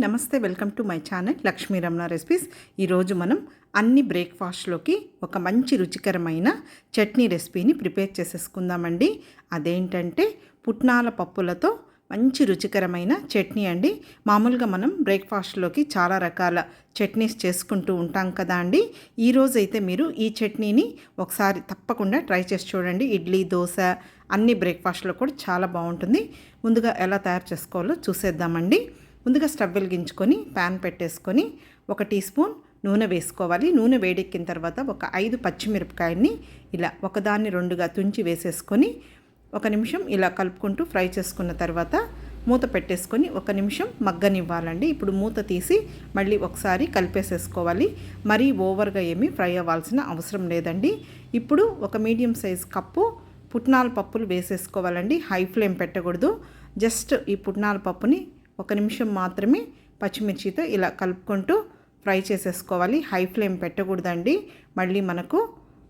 నమస్తే, welcome to my channel Lakshmi Ramana recipes. ఈరోజు మనం అన్ని బ్రేక్ఫాస్ట్లోకి ఒక మంచి రుచికరమైన చట్నీ రెసిపీని ప్రిపేర్ చేసేసుకుందామండి. అదేంటంటే పుట్నాల పప్పులతో మంచి రుచికరమైన చట్నీ అండి. మామూలుగా మనం బ్రేక్ఫాస్ట్లోకి చాలా రకాల చట్నీస్ చేసుకుంటూ ఉంటాం కదా అండి. ఈరోజు అయితే మీరు ఈ చట్నీని ఒకసారి తప్పకుండా ట్రై చేసి చూడండి. ఇడ్లీ, దోశ అన్ని బ్రేక్ఫాస్ట్లో కూడా చాలా బాగుంటుంది. ముందుగా ఎలా తయారు చేసుకోవాలో చూసేద్దామండి. ముందుగా స్టవ్ వెలిగించుకొని ప్యాన్ పెట్టేసుకొని 1 టీ స్పూన్ నూనె వేసుకోవాలి. నూనె వేడెక్కిన తర్వాత ఒక 5 పచ్చిమిరపకాయల్ని ఇలా ఒకదాన్ని 2గా తుంచి వేసేసుకొని 1 నిమిషం ఇలా కలుపుకుంటూ ఫ్రై చేసుకున్న తర్వాత మూత పెట్టేసుకొని 1 నిమిషం మగ్గనివ్వాలండి. ఇప్పుడు మూత తీసి మళ్ళీ ఒకసారి కలిపేసేసుకోవాలి. మరీ ఓవర్గా ఏమీ ఫ్రై అవ్వాల్సిన అవసరం లేదండి. ఇప్పుడు ఒక మీడియం సైజ్ కప్పు పుట్నాల పప్పులు వేసేసుకోవాలండి. హై ఫ్లేమ్ పెట్టకూడదు. జస్ట్ ఈ పుట్నాల పప్పుని 1 నిమిషం మాత్రమే పచ్చిమిర్చితో ఇలా కలుపుకుంటూ ఫ్రై చేసేసుకోవాలి. హై ఫ్లేమ్ పెట్టకూడదండి. మళ్ళీ మనకు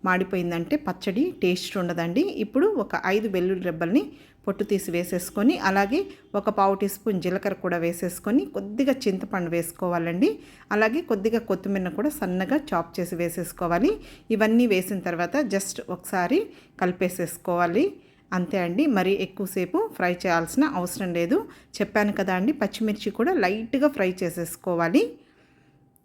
మాడిపోయిందంటే పచ్చడి టేస్ట్ ఉండదండి. ఇప్పుడు ఒక 5 వెల్లుల్లి రెబ్బల్ని పొట్టు తీసి వేసేసుకొని అలాగే ఒక 1/2 టీ స్పూన్ జీలకర్ర కూడా వేసేసుకొని కొద్దిగా చింతపండు వేసుకోవాలండి. అలాగే కొద్దిగా కొత్తిమీర కూడా సన్నగా చాప్ చేసి వేసేసుకోవాలి. ఇవన్నీ వేసిన తర్వాత జస్ట్ ఒకసారి కలిపేసేసుకోవాలి. అంతే అండి. మరీ ఎక్కువసేపు ఫ్రై చేయాల్సిన అవసరం లేదు. చెప్పాను కదా అండి, పచ్చిమిర్చి కూడా లైట్గా ఫ్రై చేసేసుకోవాలి.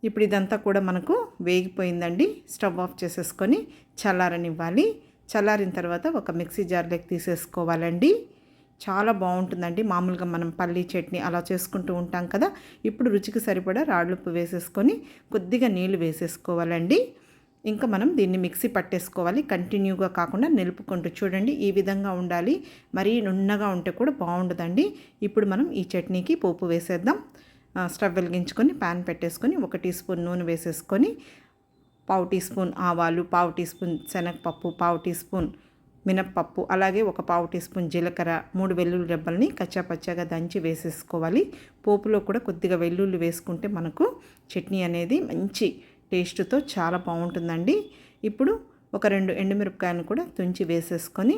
ఇప్పుడు ఇదంతా కూడా మనకు వేగిపోయిందండి. స్టవ్ ఆఫ్ చేసేసుకొని చల్లారనివ్వాలి. చల్లారిన తర్వాత ఒక మిక్సీ జార్లోకి తీసేసుకోవాలండి. చాలా బాగుంటుందండి. మామూలుగా మనం పల్లీ చట్నీ అలా చేసుకుంటూ ఉంటాం కదా. ఇప్పుడు రుచికి సరిపడా రాళ్ళుప్పు వేసేసుకొని కొద్దిగా నీళ్లు వేసేసుకోవాలండి. ఇంకా మనం దీన్ని మిక్సీ పట్టేసుకోవాలి. కంటిన్యూగా కాకుండా నిలుపుకుంటూ చూడండి, ఈ విధంగా ఉండాలి. మరీ నున్నగా ఉంటే కూడా బాగుండదండి. ఇప్పుడు మనం ఈ చట్నీకి పోపు వేసేద్దాం. స్టవ్ వెలిగించుకొని ప్యాన్ పెట్టేసుకొని 1 టీ స్పూన్ నూనె వేసేసుకొని 1/2 టీ స్పూన్ ఆవాలు, 1/2 టీ స్పూన్ శనగపప్పు, 1/2 టీ స్పూన్ మినప్పప్పు, అలాగే ఒక 1/2 టీ స్పూన్ జీలకర్ర, 3 వెల్లుల్లి రెబ్బల్ని కచ్చాపచ్చాగా దంచి వేసేసుకోవాలి. పోపులో కూడా కొద్దిగా వెల్లుల్లి వేసుకుంటే మనకు చట్నీ అనేది మంచి టేస్ట్తో చాలా బాగుంటుందండి. ఇప్పుడు ఒక 2 ఎండుమిరపకాయలను కూడా తుంచి వేసేసుకొని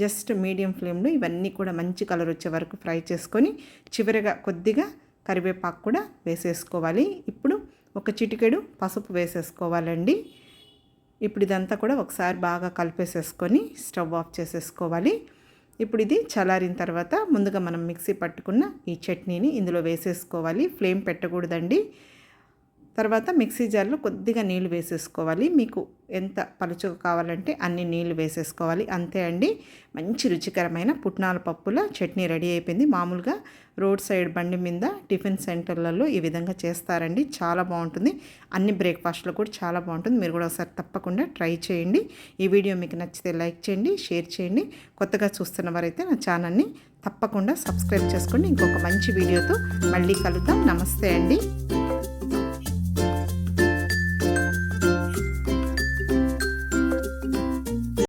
జస్ట్ మీడియం ఫ్లేమ్లో ఇవన్నీ కూడా మంచి కలర్ వచ్చే వరకు ఫ్రై చేసుకొని చివరిగా కొద్దిగా కరివేపాకు కూడా వేసేసుకోవాలి. ఇప్పుడు ఒక చిటికెడు పసుపు వేసేసుకోవాలండి. ఇప్పుడు ఇదంతా కూడా ఒకసారి బాగా కలిపేసేసుకొని స్టవ్ ఆఫ్ చేసేసుకోవాలి. ఇప్పుడు ఇది చల్లారిన తర్వాత ముందుగా మనం మిక్సీ పట్టుకున్న ఈ చట్నీని ఇందులో వేసేసుకోవాలి. ఫ్లేమ్ పెట్టకూడదండి. తర్వాత మిక్సీ జార్లో కొద్దిగా నీళ్లు వేసేసుకోవాలి. మీకు ఎంత పలుచగా కావాలంటే అన్ని నీళ్లు వేసేసుకోవాలి. అంతే అండి. మంచి రుచికరమైన పుట్నాల పప్పుల చట్నీ రెడీ అయిపోయింది. మామూలుగా రోడ్ సైడ్ బండి మీద టిఫిన్ సెంటర్లలో ఈ విధంగా చేస్తారండి. చాలా బాగుంటుంది. అన్ని బ్రేక్ఫాస్ట్లో కూడా చాలా బాగుంటుంది. మీరు కూడా ఒకసారి తప్పకుండా ట్రై చేయండి. ఈ వీడియో మీకు నచ్చితే లైక్ చేయండి, షేర్ చేయండి. కొత్తగా చూస్తున్న వారైతే నా ఛానల్ని తప్పకుండా సబ్స్క్రైబ్ చేసుకోండి. ఇంకొక మంచి వీడియోతో మళ్ళీ కలుద్దాం. నమస్తే అండి.